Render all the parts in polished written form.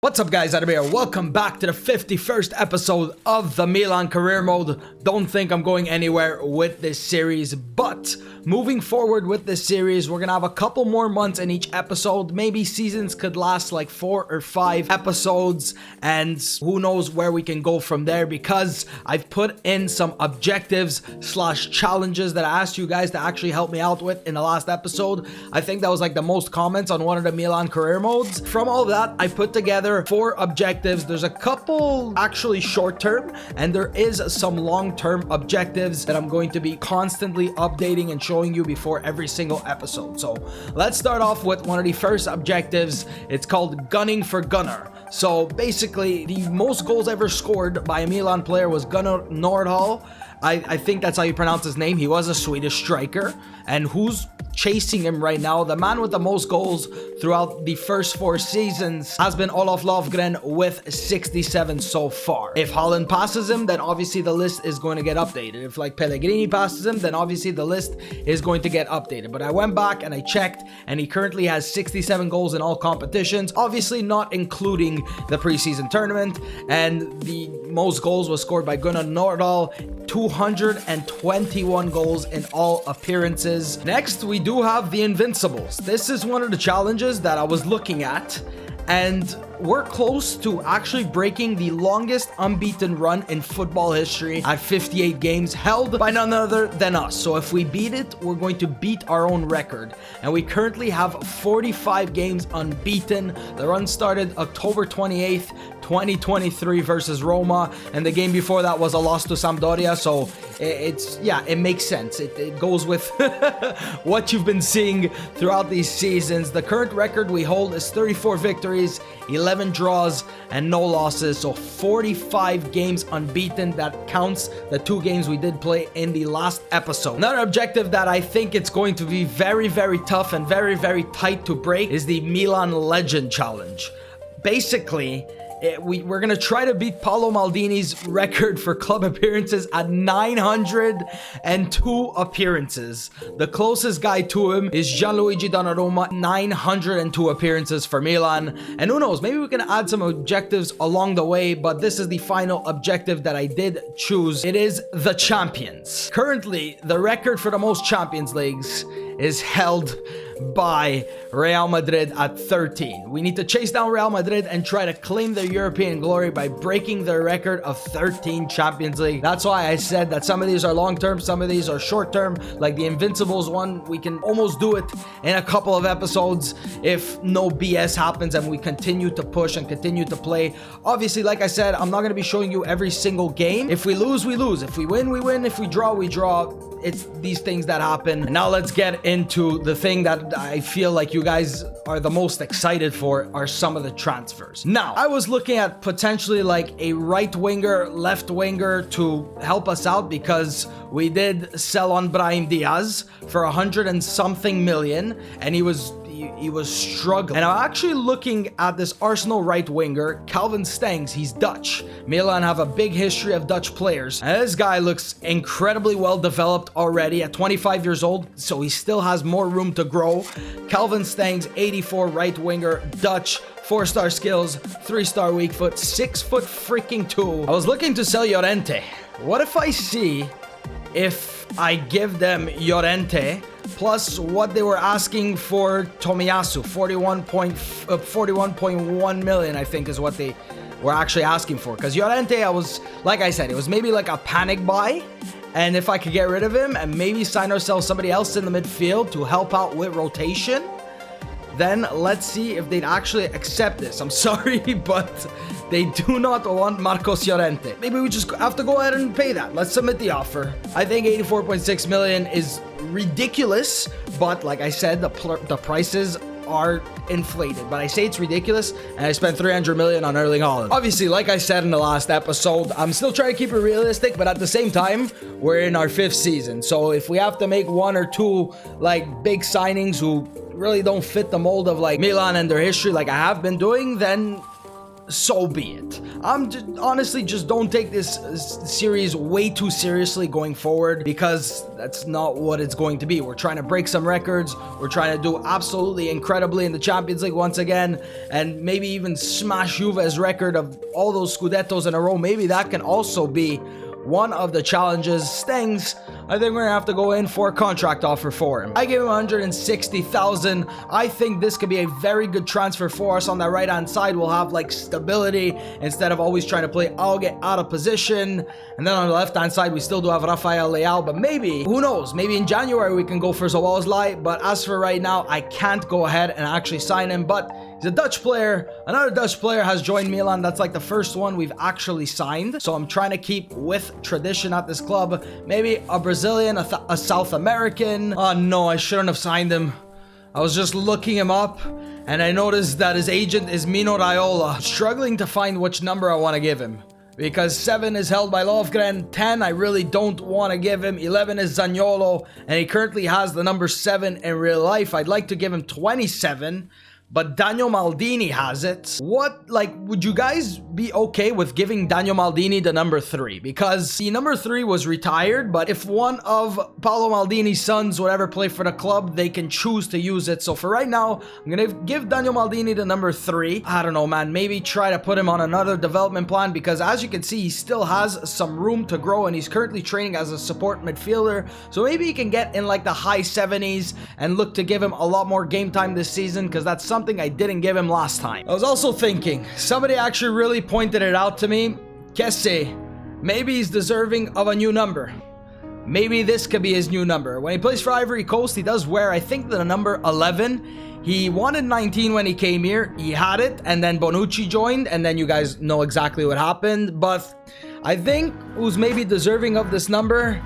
What's up guys, Adam here. Welcome back to the 51st episode of the Milan career mode. Don't think I'm going anywhere with this series, but moving forward with this series, we're gonna have a couple more months in each episode. Maybe seasons could last like 4 or 5 episodes, and who knows where we can go from there, because I've put in some objectives / challenges that I asked you guys to actually help me out with in the last episode. I think that was like the most comments on one of the Milan career modes. From all of that, I put together 4 objectives. There's a couple actually short-term, and there is some long-term objectives that I'm going to be constantly updating and showing you before every single episode. So let's start off with one of the first objectives. It's called Gunning for Gunnar. So basically, the most goals ever scored by a Milan player was Gunnar Nordhall. I think that's how you pronounce his name. He was a Swedish striker. And who's chasing him right now? The man with the most goals throughout the first 4 seasons has been Olof Löfgren with 67 so far. If Haaland passes him, then obviously the list is going to get updated. If like Pellegrini passes him, then obviously the list is going to get updated. But I went back and I checked, and he currently has 67 goals in all competitions, obviously not including the preseason tournament. And the most goals was scored by Gunnar Nordhall, 221 goals in all appearances. Next, we do have the Invincibles. This is one of the challenges that I was looking at, and we're close to actually breaking the longest unbeaten run in football history at 58 games, held by none other than us. So if we beat it, we're going to beat our own record. And we currently have 45 games unbeaten. The run started October 28th, 2023 versus Roma, and the game before that was a loss to Sampdoria. So it makes sense. It goes with what you've been seeing throughout these seasons. The current record we hold is 34 victories, 11 draws, and no losses. So 45 games unbeaten. That counts the 2 games we did play in the last episode. Another objective that I think it's going to be very, very tough and very, very tight to break is the Milan Legend Challenge. Basically, we're going to try to beat Paolo Maldini's record for club appearances at 902 appearances. The closest guy to him is Gianluigi Donnarumma, 902 appearances for Milan. And who knows, maybe we can add some objectives along the way, but this is the final objective that I did choose. It is the Champions. Currently, the record for the most Champions Leagues is held by Real Madrid at 13. We need to chase down Real Madrid and try to claim their European glory by breaking their record of 13 Champions League. That's why I said that some of these are long-term, some of these are short-term. Like the Invincibles one, we can almost do it in a couple of episodes if no BS happens and we continue to push and continue to play. Obviously, like I said, I'm not going to be showing you every single game. If we lose, we lose. If we win, we win. If we draw, we draw. It's these things that happen. And now let's get into the thing that I feel like you guys are the most excited for, are some of the transfers. Now, I was looking at potentially like a right winger, left winger to help us out, because we did sell on Brahim Diaz for 100 and something million, and he was struggling. And I'm actually looking at this Arsenal right winger, Calvin Stengs. He's Dutch. Milan have a big history of Dutch players, and this guy looks incredibly well developed already at 25 years old, so he still has more room to grow. Calvin Stengs, 84, right winger, Dutch, 4-star skills, 3-star weak foot, 6 foot freaking 2. I was looking to sell Llorente. What if I see if I give them Llorente plus what they were asking for Tomiyasu, 41.1 million, I think is what they were actually asking for. Because Llorente, like I said, it was maybe like a panic buy. And if I could get rid of him and maybe sign ourselves somebody else in the midfield to help out with rotation, then let's see if they'd actually accept this. I'm sorry, but they do not want Marcos Llorente. Maybe we just have to go ahead and pay that. Let's submit the offer. I think 84.6 million is ridiculous, but like I said, the prices are inflated. But I say it's ridiculous, and I spent 300 million on Erling Haaland. Obviously, like I said in the last episode, I'm still trying to keep it realistic, but at the same time, we're in our 5th season. So if we have to make 1 or 2 like big signings who really don't fit the mold of like Milan and their history like I have been doing, then so be it. Honestly, just don't take this series way too seriously going forward, because that's not what it's going to be. We're trying to break some records. We're trying to do absolutely incredibly in the Champions League once again, and maybe even smash Juve's record of all those Scudettos in a row. Maybe that can also be one of the challenges. Stengs, I think we're gonna have to go in for a contract offer for him. I gave him 160,000. I think this could be a very good transfer for us. On that right hand side, we'll have like stability instead of always trying to play Auge out of position. And then on the left hand side, we still do have Rafael Leao, but maybe, who knows, maybe in January we can go for Szoboszlai. But as for right now, I can't go ahead and actually sign him. But he's a Dutch player. Another Dutch player has joined Milan. That's like the first one we've actually signed. So I'm trying to keep with tradition at this club. Maybe a Brazilian, a South American. Oh no, I shouldn't have signed him. I was just looking him up and I noticed that his agent is Mino Raiola. Struggling to find which number I want to give him, because 7 is held by Lovgren, 10 I really don't want to give him, 11 is Zaniolo, and he currently has the number 7 in real life. I'd like to give him 27, but Daniel Maldini has it. What, like, would you guys be okay with giving Daniel Maldini the number 3? Because the number 3 was retired, but if one of Paolo Maldini's sons would ever play for the club, they can choose to use it. So for right now, I'm gonna give Daniel Maldini the number 3. I don't know, man, maybe try to put him on another development plan, because as you can see, he still has some room to grow, and he's currently training as a support midfielder. So maybe he can get in like the high 70s and look to give him a lot more game time this season, because that's something I didn't give him last time. I was also thinking, somebody actually really pointed it out to me. Kessie, maybe he's deserving of a new number. Maybe this could be his new number. When he plays for Ivory Coast, he does wear, I think, the number 11. He wanted 19 when he came here. He had it, and then Bonucci joined, and then you guys know exactly what happened. But I think who's maybe deserving of this number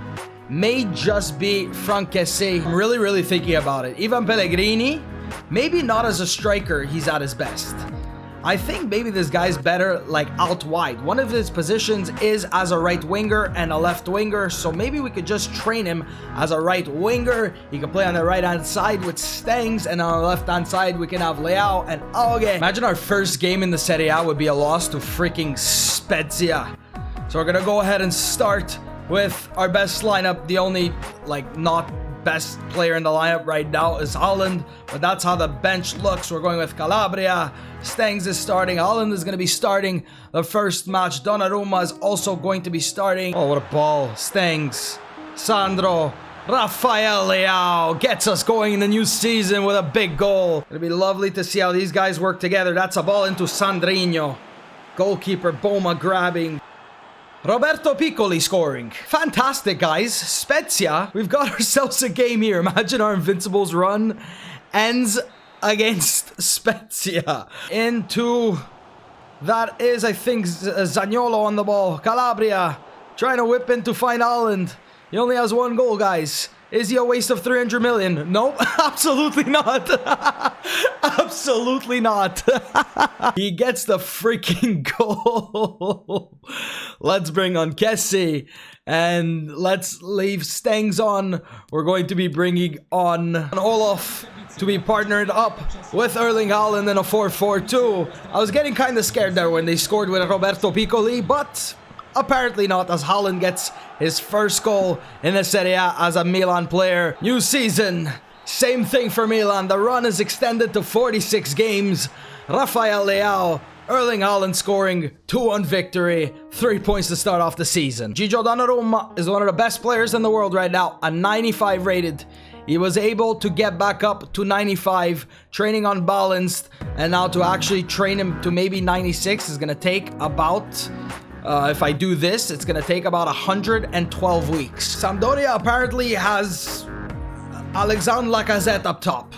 may just be Franck Kessie. I'm really thinking about it. Ivan Pellegrini, maybe not as a striker, he's at his best. I think maybe this guy's better like out wide. One of his positions is as a right winger and a left winger, so maybe we could just train him as a right winger. He can play on the right hand side with Stengs, and on the left hand side we can have Leao and Auge. Imagine our first game in the Serie A would be a loss to freaking Spezia. So we're gonna go ahead and start with our best lineup. The only like not best player in the lineup right now is Holland, but that's how the bench looks. We're going with Calabria. Stengs is starting. Holland is going to be starting the first match. Donnarumma is also going to be starting. Oh, what a ball. Stengs, Sandro, Rafael Leao gets us going in the new season with a big goal. It'll be lovely to see how these guys work together. That's a ball into Sandrinho. Goalkeeper Boma grabbing. Roberto Piccoli scoring. Fantastic, guys. Spezia, we've got ourselves a game here. Imagine our Invincibles run ends against Spezia. Into, that is, I think, Zaniolo on the ball. Calabria trying to whip in to find Holland. He only has 1 goal, guys. Is he a waste of 300 million? Nope, absolutely not. Absolutely not. He gets the freaking goal. Let's bring on Kessie and let's leave Stengs on. We're going to be bringing on Olaf to be partnered up with Erling Haaland in a 4-4-2. I was getting kind of scared there when they scored with Roberto Piccoli, but apparently not, as Haaland gets his first goal in the Serie A as a Milan player. New season, same thing for Milan. The run is extended to 46 games. Rafael Leao, Erling Haaland scoring, 2-1 victory, 3 points to start off the season. Gigio Donnarumma is one of the best players in the world right now, a 95 rated. He was able to get back up to 95, training unbalanced, and now to actually train him to maybe 96 is going to take about... if I do this, it's going to take about 112 weeks. Sampdoria apparently has Alexandre Lacazette up top.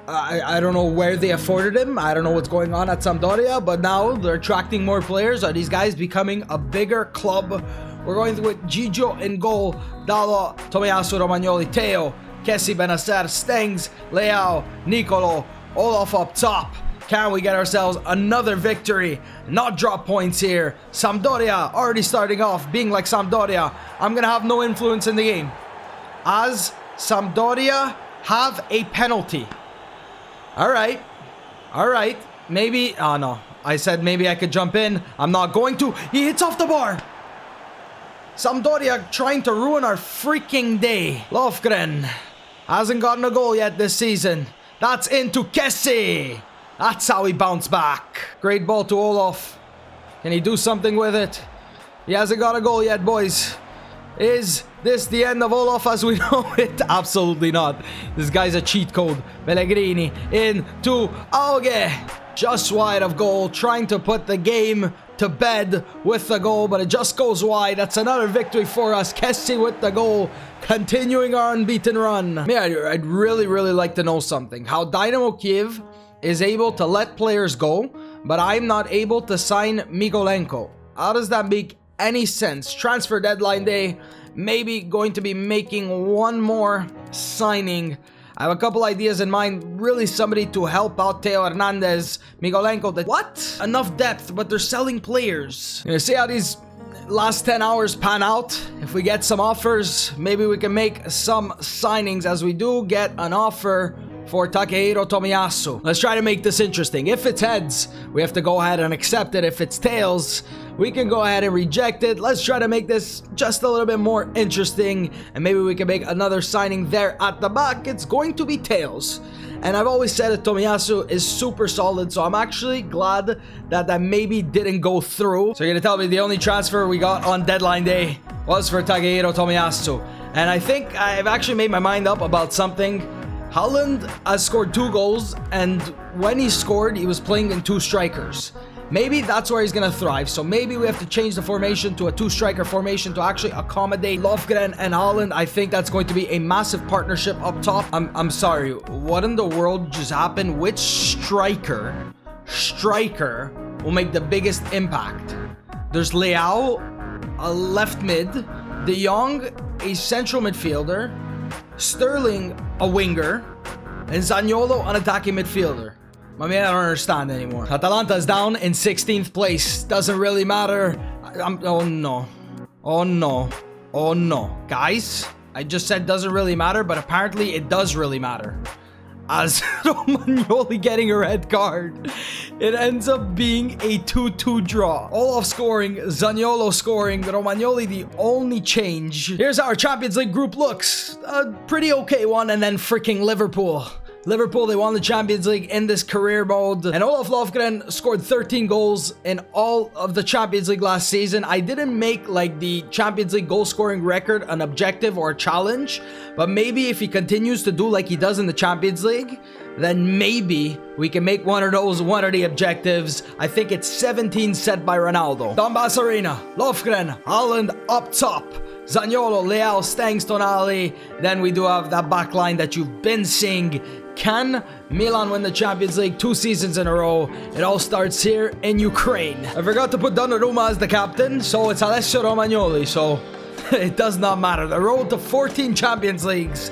I don't know where they afforded him. I don't know what's going on at Sampdoria, but now they're attracting more players. Are these guys becoming a bigger club? We're going with Gigio in goal, Dalo, Tomiyasu Romagnoli, Teo, Kessie Benacer, Stengs, Leao, Nicolo, Olaf up top. Can we get ourselves another victory? Not drop points here. Sampdoria already starting off being like Sampdoria. I'm going to have no influence in the game, as Sampdoria have a penalty. All right. Maybe... Oh, no. I said maybe I could jump in. I'm not going to. He hits off the bar. Sampdoria trying to ruin our freaking day. Lofgren hasn't gotten a goal yet this season. That's into Kessie. That's how he bounced back. Great ball to Olof. Can he do something with it? He hasn't got a goal yet, boys. Is this the end of Olof as we know it? Absolutely not. This guy's a cheat code. Pellegrini into Auge. Just wide of goal. Trying to put the game to bed with the goal, but it just goes wide. That's another victory for us. Kessie with the goal. Continuing our unbeaten run. Yeah, I'd really like to know something. How Dynamo Kiev is able to let players go, but I'm not able to sign Mykolenko. How does that make any sense? Transfer deadline day, maybe going to be making one more signing. I have a couple ideas in mind. Really somebody to help out Theo Hernandez, Mykolenko. What? Enough depth, but they're selling players. You know, see how these last 10 hours pan out. If we get some offers, maybe we can make some signings, as we do get an offer for Takehiro Tomiyasu. Let's try to make this interesting. If it's heads, we have to go ahead and accept it. If it's tails, we can go ahead and reject it. Let's try to make this just a little bit more interesting, and maybe we can make another signing there at the back. It's going to be tails. And I've always said that Tomiyasu is super solid, so I'm actually glad that that maybe didn't go through. So you're gonna tell me the only transfer we got on deadline day was for Takehiro Tomiyasu. And I think I've actually made my mind up about something. Haaland has scored 2 goals, and when he scored, he was playing in 2 strikers. Maybe that's where he's going to thrive. So maybe we have to change the formation to a 2-striker formation to actually accommodate Lofgren and Haaland. I think that's going to be a massive partnership up top. I'm sorry, what in the world just happened? Which striker will make the biggest impact? There's Leao, a left mid, De Jong, a central midfielder, Sterling, a winger, and Zaniolo, an attacking midfielder. I mean, I don't understand anymore. Atalanta is down in 16th place. Doesn't really matter. Oh no. Oh no. Oh no. Guys, I just said doesn't really matter, but apparently it does really matter. As Romagnoli getting a red card, it ends up being a 2-2 draw. Olaf scoring, Zaniolo scoring, Romagnoli the only change. Here's how our Champions League group looks. A pretty okay one, and then freaking Liverpool. Liverpool, they won the Champions League in this career mode. And Olaf Lofgren scored 13 goals in all of the Champions League last season. I didn't make like the Champions League goal scoring record an objective or a challenge, but maybe if he continues to do like he does in the Champions League, then maybe we can make one of the objectives. I think it's 17 set by Ronaldo. Donbass Arena, Lofgren, Haaland up top. Zaniolo, Leao, Stengs, Tonali. Then we do have that back line that you've been seeing. Can Milan win the Champions League 2 seasons in a row? It all starts here in Ukraine. I forgot to put Donnarumma as the captain, so it's Alessio Romagnoli, so it does not matter. The road to 14 Champions Leagues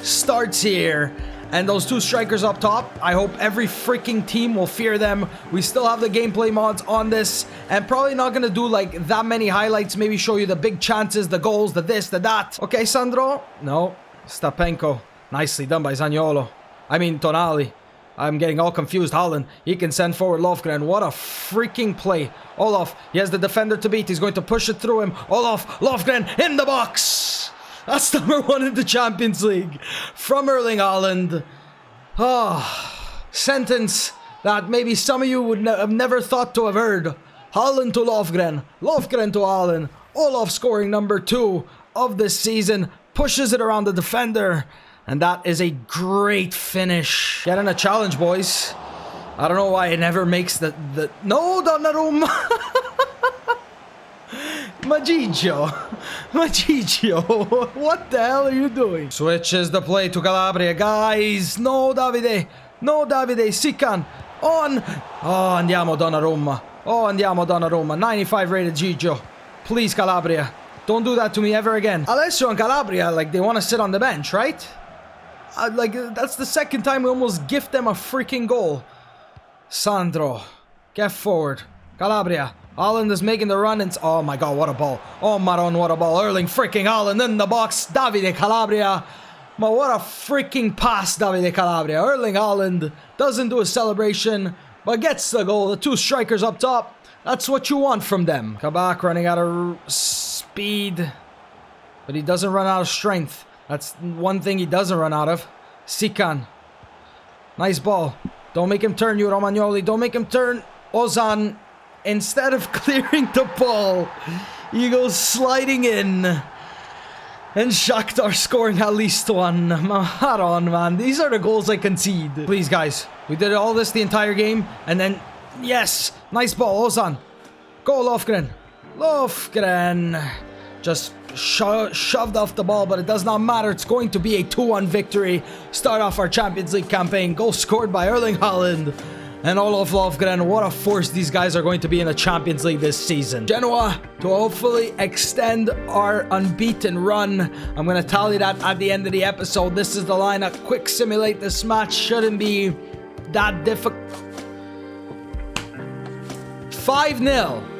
starts here. And those 2 strikers up top, I hope every freaking team will fear them. We still have the gameplay mods on this, and probably not gonna do like that many highlights. Maybe show you the big chances, the goals, the this, the that. Okay, Sandro. No. Stapenko. Nicely done by Zaniolo. I mean, Tonali. I'm getting all confused. Haaland, he can send forward Lofgren. What a freaking play. Olaf, he has the defender to beat. He's going to push it through him. Olaf, Lofgren in the box. That's number 1 in the Champions League from Erling Haaland. Sentence that maybe some of you would have never thought to have heard. Haaland to Lofgren. Lofgren to Haaland. Olaf scoring number 2 of this season. Pushes it around the defender. And that is a great finish. Getting a challenge, boys. I don't know why it never makes the... No, Donnarumma! Magigio. What the hell are you doing? Switches the play to Calabria, guys. No, Davide. Sican. On. Oh, andiamo Donnarumma. 95 rated Gigio. Please, Calabria. Don't do that to me ever again. Alessio and Calabria, like, they want to sit on the bench, right? Like, that's the second time we almost gift them a freaking goal. Sandro. Get forward. Calabria. Haaland is making the run and... Oh my god, what a ball. Oh Maron, what a ball. Erling freaking Haaland in the box. Davide Calabria. But what a freaking pass, Davide Calabria. Erling Haaland doesn't do a celebration. but gets the goal. The two strikers up top. That's what you want from them. Kabak running out of speed, but he doesn't run out of strength. That's one thing he doesn't run out of. Sikan. Nice ball. Don't make him turn, you Romagnoli. Don't make him turn. Ozan, instead of clearing the ball, he goes sliding in. And Shakhtar scoring at least one. Hold on, man. These are the goals I concede. Please, guys. We did all this the entire game. And then, yes. Nice ball, Ozan. Go, Lofgren. Lofgren. Just shoved off the ball, but it does not matter. It's going to be a 2-1 victory. Start off our Champions League campaign. Goal scored by Erling Haaland and Olof Lofgren. What a force these guys are going to be in the Champions League this season. Genoa to hopefully extend our unbeaten run. I'm going to tally that at the end of the episode. This is the lineup. Quick simulate this match. Shouldn't be that difficult. 5-0.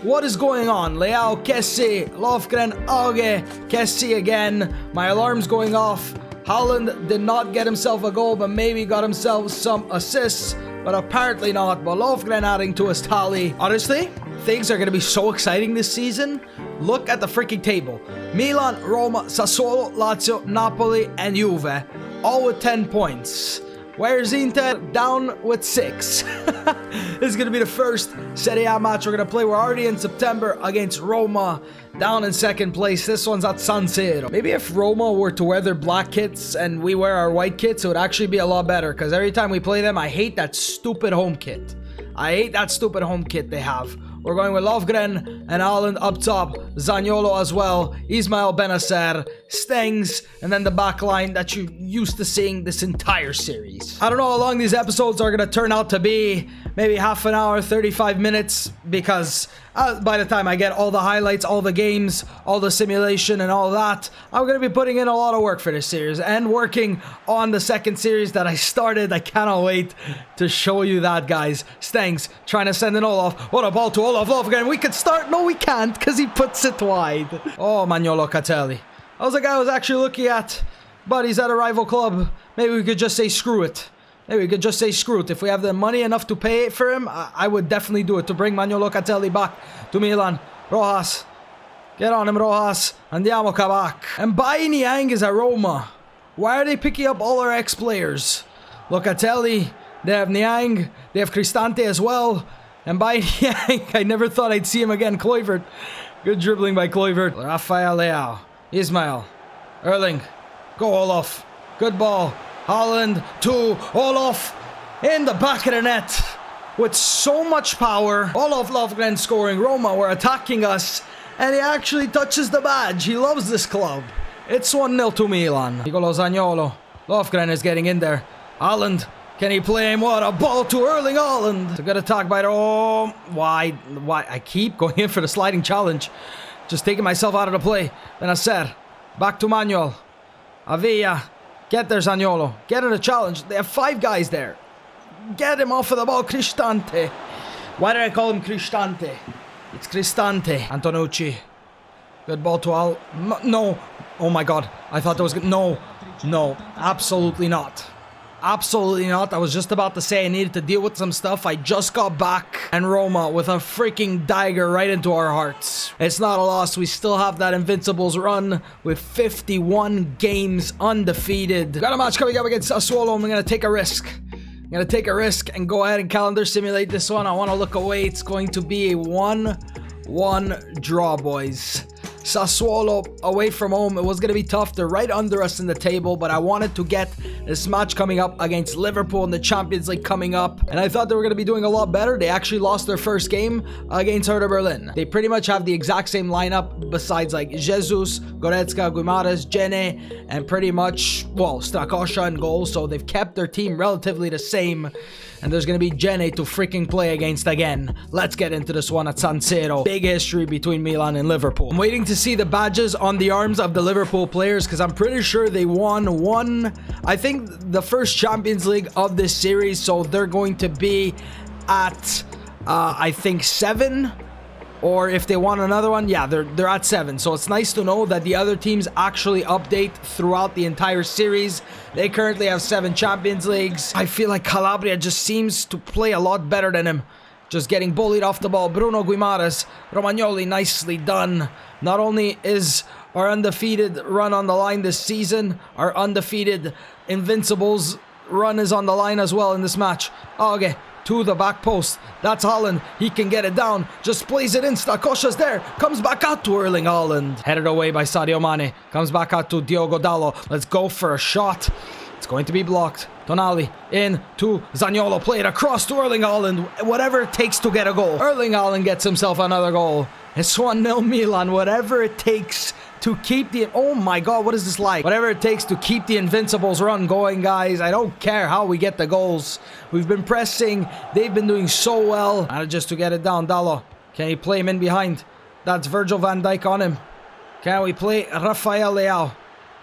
What is going on? Leao, Kessie, Lofgren, Auge, Kessie again. My alarm's going off. Haaland did not get himself a goal, but maybe got himself some assists. But apparently not. But Lofgren adding to his tally. Honestly, things are going to be so exciting this season. Look at the freaking table. Milan, Roma, Sassuolo, Lazio, Napoli, and Juve. All with 10 points. Where's Inter? Down with 6. This is going to be the first Serie A match we're going to play. We're already in September against Roma. Down in second place. This one's at San Siro. Maybe if Roma were to wear their black kits and we wear our white kits, it would actually be a lot better. Because every time we play them, I hate that stupid home kit. I hate that stupid home kit they have. We're going with Lofgren and Haaland up top. Zaniolo as well. Ismail Benacer. Stengs. And then the back line that you used to seeing this entire series. I don't know how long these episodes are going to turn out to be. Maybe half an hour, 35 minutes. Because by the time I get all the highlights, all the games, all the simulation and all that, I'm going to be putting in a lot of work for this series. And working on the second series that I started. I cannot wait to show you that, guys. Stengs trying to send an Olaf. What a ball to Olaf Lofgren. We could start. No, we can't because he puts it wide. Oh, Magnolo Catelli. That was the guy I was actually looking at. But he's at a rival club. Maybe we could just say screw it. Maybe we could just say screw it. If we have the money enough to pay it for him, I would definitely do it to bring Magnolo Catelli back to Milan. Rojas. Get on him, Rojas. Andiamo Kabak. And Bai Niang is at Roma. Why are they picking up all our ex-players? Locatelli. They have Niang. They have Cristante as well. And Bai Niang, I never thought I'd see him again. Kluivert. Good dribbling by Kluivert. Rafael Leao. Ismail. Erling. Go Olaf. Good ball. Haaland to Olaf in the back of the net with so much power. Olaf Lofgren scoring. Roma were attacking us and he actually touches the badge. He loves this club. It's 1-0 to Milan. Nicolo Zaniolo. Lofgren is getting in there. Haaland. Can he play him? What a ball to Erling Haaland. It's a good attack by the... Oh, why? I keep going in for the sliding challenge. Just taking myself out of the play. Benacer. Back to Manuel. Avila. Get there, Zaniolo. Get in the challenge. They have 5 guys there. Get him off of the ball. Cristante. Why did I call him Cristante? It's Cristante. Antonucci. Good ball to Al... No. Oh my god. I thought that was good. No. No. Absolutely not. Absolutely not. I was just about to say I needed to deal with some stuff. I just got back. And Roma with a freaking dagger right into our hearts. It's not a loss. We still have that Invincibles run with 51 games undefeated. Got a match coming up against Sassuolo. I'm going to take a risk. I'm going to take a risk and go ahead and calendar simulate this one. I want to look away. It's going to be a 1-1 draw, boys. Sassuolo away from home. It was going to be tough. They're right under us in the table, but I wanted to get this match coming up against Liverpool in the Champions League coming up, and I thought they were going to be doing a lot better. They actually lost their first game against Hertha Berlin. They pretty much have the exact same lineup besides like Jesus, Goretzka, Guimares, Gene, and pretty much, well, Strakosha in goal, so they've kept their team relatively the same. And there's going to be Gene to freaking play against again. Let's get into this one at San Siro. Big history between Milan and Liverpool. I'm waiting to see the badges on the arms of the Liverpool players because I'm pretty sure they won I think the first Champions League of this series. So they're going to be at, I think, 7 or if they want another one, yeah, they're at 7. So it's nice to know that the other teams actually update throughout the entire series. They currently have 7 Champions Leagues. I feel like Calabria just seems to play a lot better than him. Just getting bullied off the ball. Bruno Guimares, Romagnoli, nicely done. Not only is our undefeated run on the line this season, our undefeated Invincibles run is on the line as well in this match. Oh, okay. To the back post. That's Haaland. He can get it down. Just plays it in. Stakosha's there. Comes back out to Erling Haaland. Headed away by Sadio Mane. Comes back out to Diogo Dalot. Let's go for a shot. It's going to be blocked. Tonali in to Zaniolo. Play it across to Erling Haaland. Whatever it takes to get a goal. Erling Haaland gets himself another goal. It's 1-0 Milan. Whatever it takes to keep the... Oh my god, what is this like? Whatever it takes to keep the Invincibles run going, guys. I don't care how we get the goals. We've been pressing. They've been doing so well. And just to get it down, Dalot. Can he play him in behind? That's Virgil van Dijk on him. Can we play Rafael Leao?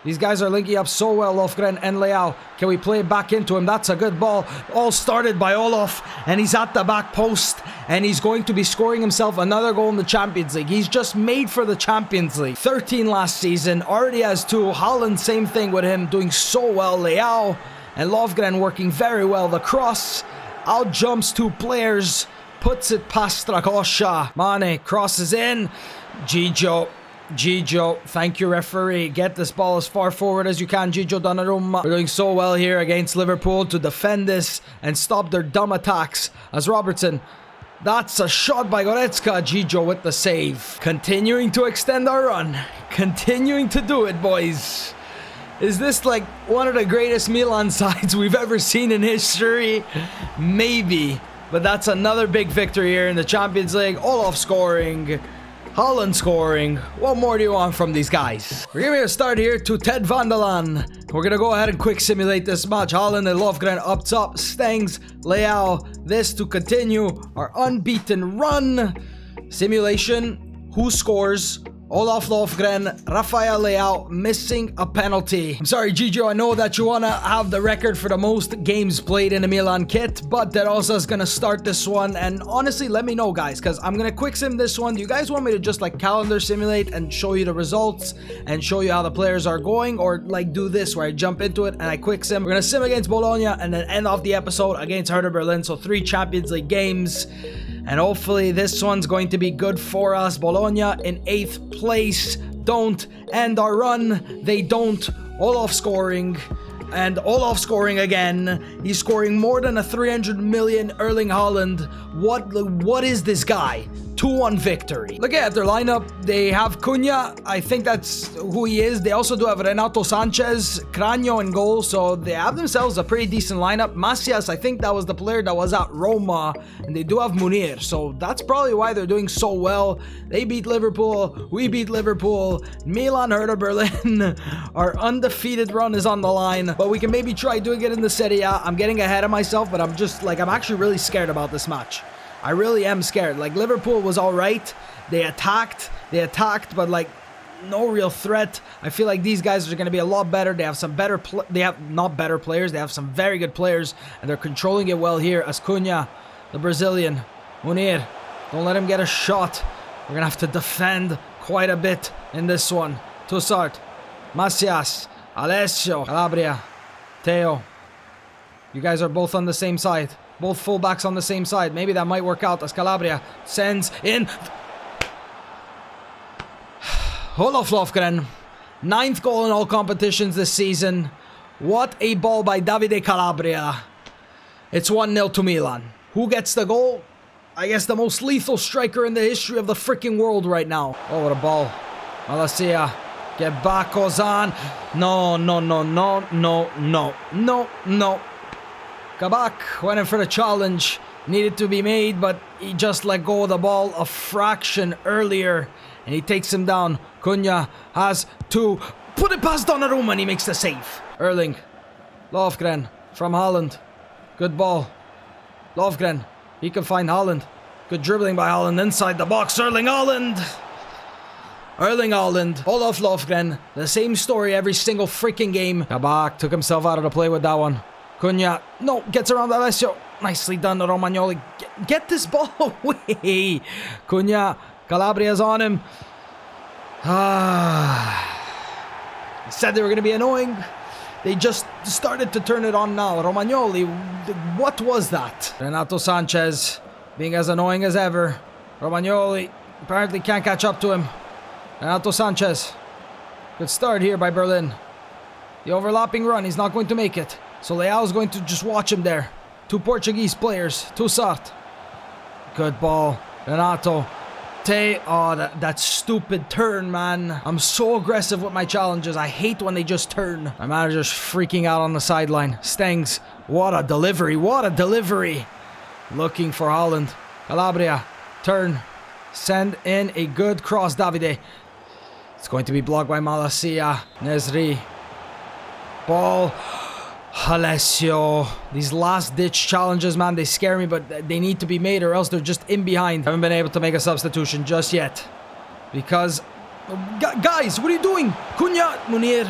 These guys are linking up so well, Lofgren and Leao. Can we play it back into him? That's a good ball. All started by Olaf, and he's at the back post, and he's going to be scoring himself another goal in the Champions League. He's just made for the Champions League. 13 last season, already has 2. Haaland, same thing with him, doing so well. Leao and Lofgren working very well. The cross, out jumps 2 players, puts it past Strakosha. Mane crosses in. Gigio, thank you referee. Get this ball as far forward as you can, Gigio Donnarumma. We're doing so well here against Liverpool to defend this and stop their dumb attacks. As Robertson, that's a shot by Goretzka. Gigio with the save. Continuing to extend our run. Continuing to do it, boys. Is this like one of the greatest Milan sides we've ever seen in history? Maybe. But that's another big victory here in the Champions League. Olaf scoring. Haaland scoring. What more do you want from these guys? We're giving a start here to Ted van der Laan. We're going to go ahead and quick simulate this match. Haaland and Lofgren up top. Stengs, Leao. This to continue our unbeaten run. Simulation. Who scores? Olaf Lofgren, Rafael Leao missing a penalty. I'm sorry, Gigio, I know that you want to have the record for the most games played in a Milan kit, but that also is going to start this one. And honestly, let me know, guys, because I'm going to quick sim this one. Do you guys want me to just like calendar simulate and show you the results and show you how the players are going, or like do this where I jump into it and I quick sim? We're going to sim against Bologna and then end off the episode against Hertha Berlin. So 3 Champions League games. And hopefully this one's going to be good for us. Bologna in 8th place. Don't end our run. They don't. Olaf scoring. And Olaf scoring again. He's scoring more than a 300 million Erling Haaland. What is this guy? 2-1 victory. Look at their lineup. They have Cunha. I think that's who he is. They also do have Renato Sanchez, Cranio in goal. So they have themselves a pretty decent lineup. Macias, I think that was the player that was at Roma. And they do have Munir. So that's probably why they're doing so well. They beat Liverpool. We beat Liverpool. Milan, Hertha Berlin. Our undefeated run is on the line. But we can maybe try doing it in the Serie A. I'm getting ahead of myself, but I'm actually really scared about this match. I really am scared. Like, Liverpool was all right. They attacked, but like no real threat. I feel like these guys are going to be a lot better. They have some better, they have not better players. They have some very good players, and they're controlling it well here. As Cunha, the Brazilian, Munir, don't let him get a shot. We're going to have to defend quite a bit in this one. Tussart, Macias, Alessio, Calabria, Theo. You guys are both on the same side. Both fullbacks on the same side. Maybe that might work out as Calabria sends in. Olaf Lofgren. 9th goal in all competitions this season. What a ball by Davide Calabria. It's 1-0 to Milan. Who gets the goal? I guess the most lethal striker in the history of the freaking world right now. Oh, what a ball. Malacia. Get back, Ozan. No. Kabak went in for the challenge. Needed to be made, but he just let go of the ball a fraction earlier. And he takes him down. Cunha has to put it past Donnarumma and he makes the save. Erling. Lofgren from Haaland. Good ball. Lofgren. He can find Haaland. Good dribbling by Haaland inside the box. Erling Haaland. Olaf Lofgren. The same story every single freaking game. Kabak took himself out of the play with that one. Cunha, no, gets around Alessio. Nicely done, Romagnoli. Get this ball away. Cunha Calabria's on him. Said they were going to be annoying. They just started to turn it on now. Romagnoli, what was that? Renato Sanchez being as annoying as ever. Romagnoli apparently can't catch up to him. Renato Sanchez. Good start here by Berlin. The overlapping run, he's not going to make it. So Leao's going to just watch him there. Two Portuguese players. Toussaint. Good ball. Renato. Oh, that stupid turn, man. I'm so aggressive with my challenges. I hate when they just turn. My manager's freaking out on the sideline. Stengs. What a delivery. What a delivery. Looking for Haaland. Calabria. Turn. Send in a good cross, Davide. It's going to be blocked by Malacia. Nesri. Ball. Alessio. These last-ditch challenges, man, they scare me, but they need to be made or else they're just in behind. Haven't been able to make a substitution just yet. Because... guys, what are you doing? Cunha, Munir.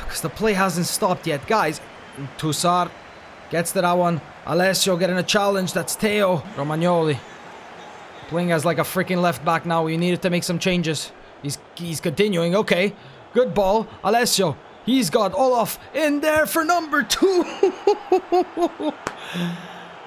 Because the play hasn't stopped yet. Guys, Toussaint gets to that one. Alessio getting a challenge. That's Theo. Romagnoli. Playing as like a freaking left back now. We needed to make some changes. He's continuing. Okay. Good ball. Alessio. He's got Olaf in there for number 2.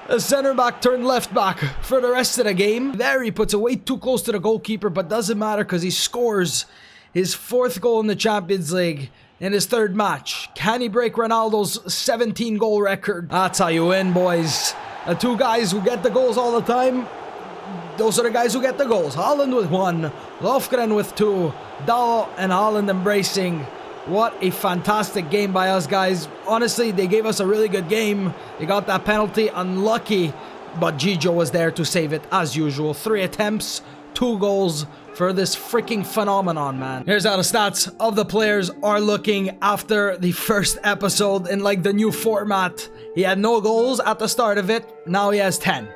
A center back turned left back for the rest of the game. There he puts it way too close to the goalkeeper, but doesn't matter because he scores his 4th goal in the Champions League in his 3rd match. Can he break Ronaldo's 17-goal record? That's how you win, boys. The 2 guys who get the goals all the time, those are the guys who get the goals. Haaland with 1, Lofgren with 2, Dalot and Haaland embracing. What a fantastic game by us, guys. Honestly, they gave us a really good game. They got that penalty, unlucky, but Gigio was there to save it as usual. 3 attempts, 2 goals for this freaking phenomenon, man. Here's how the stats of the players are looking after the first episode in like the new format. He had no goals at the start of it. Now he has 10.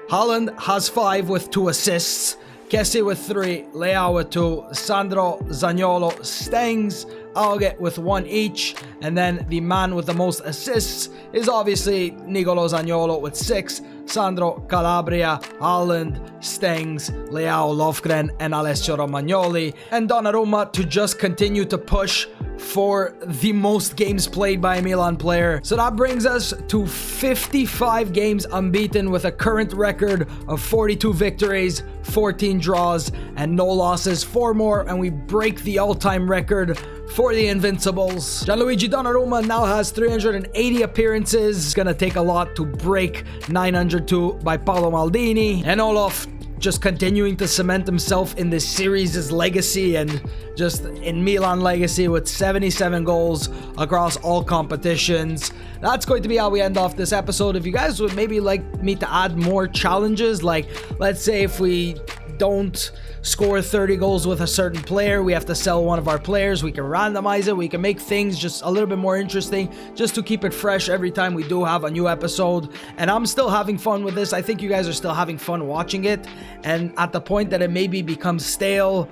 Haaland has 5 with 2 assists. Kessie with 3, Leao with 2, Sandro, Zaniolo, Stengs, Auge with 1 each, and then the man with the most assists is obviously Nicolo Zaniolo with 6, Sandro, Calabria, Haaland, Stengs, Leao, Lofgren, and Alessio Romagnoli, and Donnarumma to just continue to push for the most games played by a Milan player. So that brings us to 55 games unbeaten with a current record of 42 victories, 14 draws, and no losses. 4 more and we break the all-time record for the Invincibles. Gianluigi Donnarumma now has 380 appearances. It's gonna take a lot to break 902 by Paolo Maldini. And Olaf just continuing to cement himself in this series' legacy and just in Milan legacy with 77 goals across all competitions. That's going to be how we end off this episode. If you guys would maybe like me to add more challenges, like let's say if we don't score 30 goals with a certain player, we have to sell one of our players, we can randomize it, we can make things just a little bit more interesting just to keep it fresh every time we do have a new episode. And I'm still having fun with this. I think you guys are still having fun watching it, and at the point that it maybe becomes stale,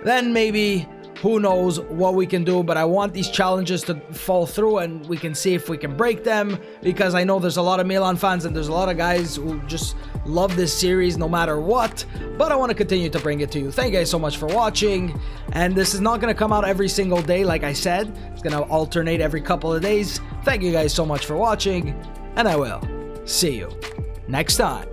then maybe who knows what we can do. But I want these challenges to fall through and we can see if we can break them, because I know there's a lot of Milan fans and there's a lot of guys who just love this series no matter what. But I want to continue to bring it to you. Thank you guys so much for watching, and this is not going to come out every single day. Like I said, it's going to alternate every couple of days. Thank you guys so much for watching, and I will see you next time.